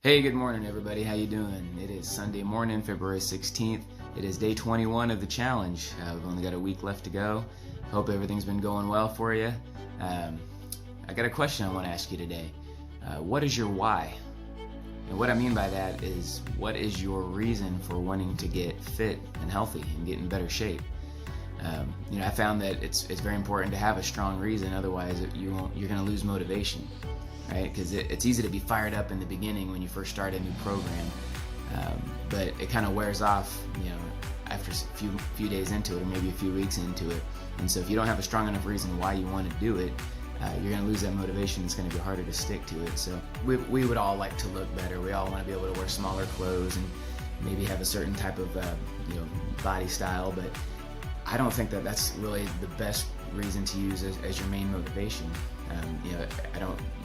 Hey, good morning, everybody. How you doing? It is Sunday morning, February 16th. It is day 21 of the challenge. We've only got a week left to go. Hope everything's been going well for you. I got a question I want to ask you today. What is your why? And what I mean by that is, what is your reason for wanting to get fit and healthy and get in better shape? I found that it's very important to have a strong reason. Otherwise, you're going to lose motivation, right? Because it's easy to be fired up in the beginning when you first start a new program, but it kind of wears off, after a few days into it, or maybe a few weeks into it. And so if you don't have a strong enough reason why you want to do it, you're going to lose that motivation. It's going to be harder to stick to it. So we would all like to look better. We all want to be able to wear smaller clothes and maybe have a certain type of body style, but I don't think that that's really the best reason to use as your main motivation.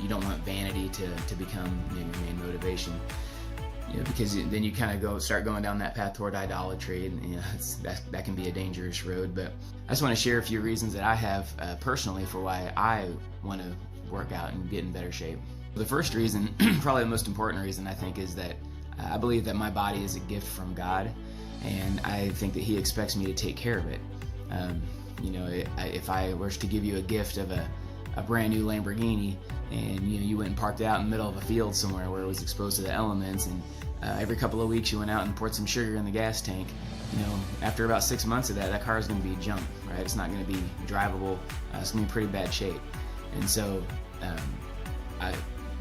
You don't want vanity to become your main motivation. Because then you kind of start going down that path toward idolatry, and that can be a dangerous road. But I just want to share a few reasons that I have personally for why I want to work out and get in better shape. The first reason, probably the most important reason, I think, is that I believe that my body is a gift from God, and I think that He expects me to take care of it. If I were to give you a gift of a brand new Lamborghini, and you went and parked it out in the middle of a field somewhere where it was exposed to the elements, and every couple of weeks you went out and poured some sugar in the gas tank, after about 6 months of that car is going to be junk, right? It's not going to be drivable. It's going to be in pretty bad shape. And so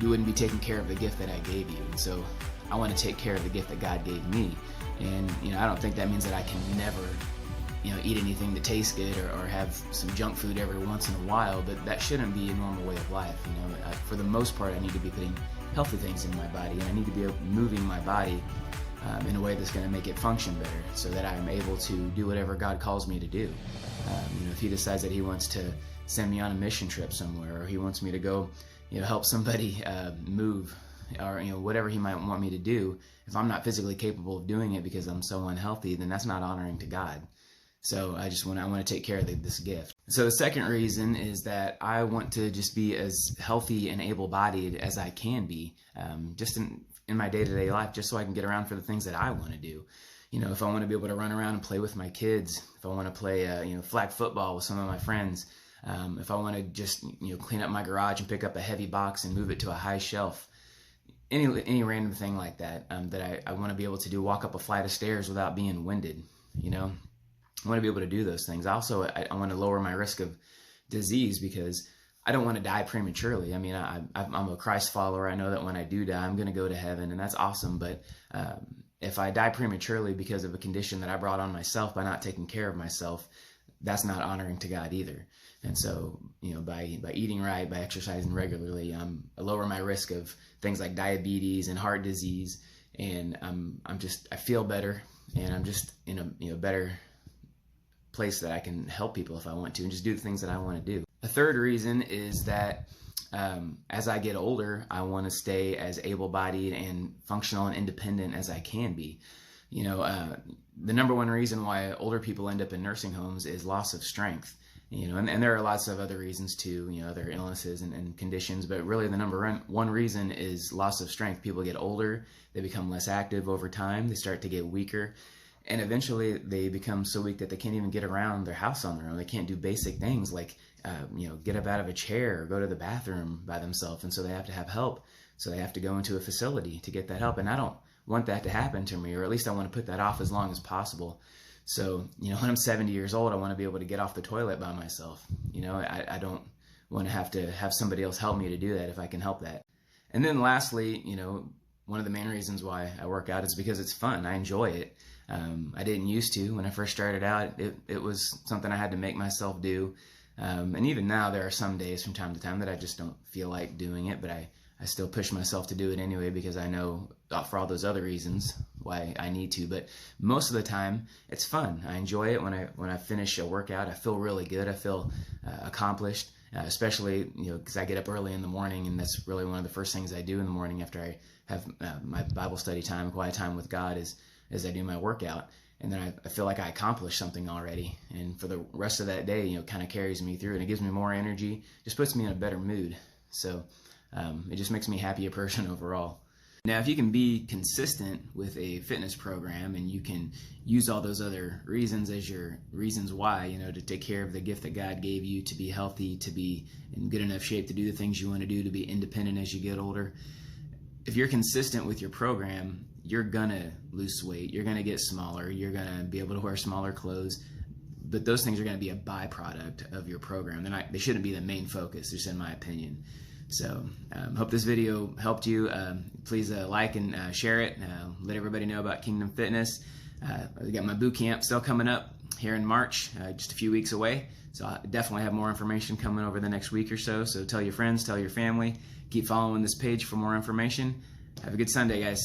you wouldn't be taking care of the gift that I gave you. And so I want to take care of the gift that God gave me. And I don't think that means that I can never eat anything that tastes good or have some junk food every once in a while, but that shouldn't be a normal way of life. For the most part, I need to be putting healthy things in my body, and I need to be moving my body in a way that's going to make it function better, so that I'm able to do whatever God calls me to do. If He decides that He wants to send me on a mission trip somewhere, or He wants me to go, help somebody move, or whatever He might want me to do, if I'm not physically capable of doing it because I'm so unhealthy, then that's not honoring to God. So I want to take care of this gift. So the second reason is that I want to just be as healthy and able-bodied as I can be, just in my day-to-day life, just so I can get around for the things that I want to do. If I want to be able to run around and play with my kids, if I want to play flag football with some of my friends, if I want to just clean up my garage and pick up a heavy box and move it to a high shelf, any random thing like that, that I want to be able to do, walk up a flight of stairs without being winded. I want to be able to do those things. Also, I want to lower my risk of disease, because I don't want to die prematurely. I'm a Christ follower. I know that when I do die, I'm going to go to heaven, and that's awesome. But if I die prematurely because of a condition that I brought on myself by not taking care of myself, that's not honoring to God either. And so, by eating right, by exercising regularly, I lower my risk of things like diabetes and heart disease, and I feel better, and I'm just in a better place that I can help people if I want to, and just do the things that I want to do. The third reason is that as I get older, I want to stay as able-bodied and functional and independent as I can be. The number one reason why older people end up in nursing homes is loss of strength. And there are lots of other reasons too, other illnesses and conditions, but really the number one reason is loss of strength. People get older, they become less active over time, they start to get weaker, and eventually they become so weak that they can't even get around their house on their own. They can't do basic things like, get up out of a chair or go to the bathroom by themselves. And so they have to have help. So they have to go into a facility to get that help. And I don't want that to happen to me, or at least I want to put that off as long as possible. So, when I'm 70 years old, I want to be able to get off the toilet by myself. I don't want to have somebody else help me to do that if I can help that. And then lastly, one of the main reasons why I work out is because it's fun. I enjoy it. I didn't used to. When I first started out, it was something I had to make myself do. And even now, there are some days from time to time that I just don't feel like doing it, but I still push myself to do it anyway, because I know for all those other reasons why I need to. But most of the time, it's fun. I enjoy it. When I finish a workout, I feel really good. I feel accomplished, especially because I get up early in the morning, and that's really one of the first things I do in the morning after I have my Bible study time, quiet time with God, is I do my workout. And then I feel like I accomplished something already. And for the rest of that day, kind of carries me through, and it gives me more energy, just puts me in a better mood. So it just makes me a happier person overall. Now, if you can be consistent with a fitness program and you can use all those other reasons as your reasons why, you know, to take care of the gift that God gave you, to be healthy, to be in good enough shape to do the things you want to do, to be independent as you get older. If you're consistent with your program, you're gonna lose weight, you're gonna get smaller, you're gonna be able to wear smaller clothes, but those things are gonna be a byproduct of your program. They shouldn't be the main focus, just in my opinion. So hope this video helped you. Please like and share it. Let everybody know about Kingdom Fitness. We got my boot camp still coming up here in March, just a few weeks away. So I definitely have more information coming over the next week or so. So tell your friends, tell your family. Keep following this page for more information. Have a good Sunday, guys.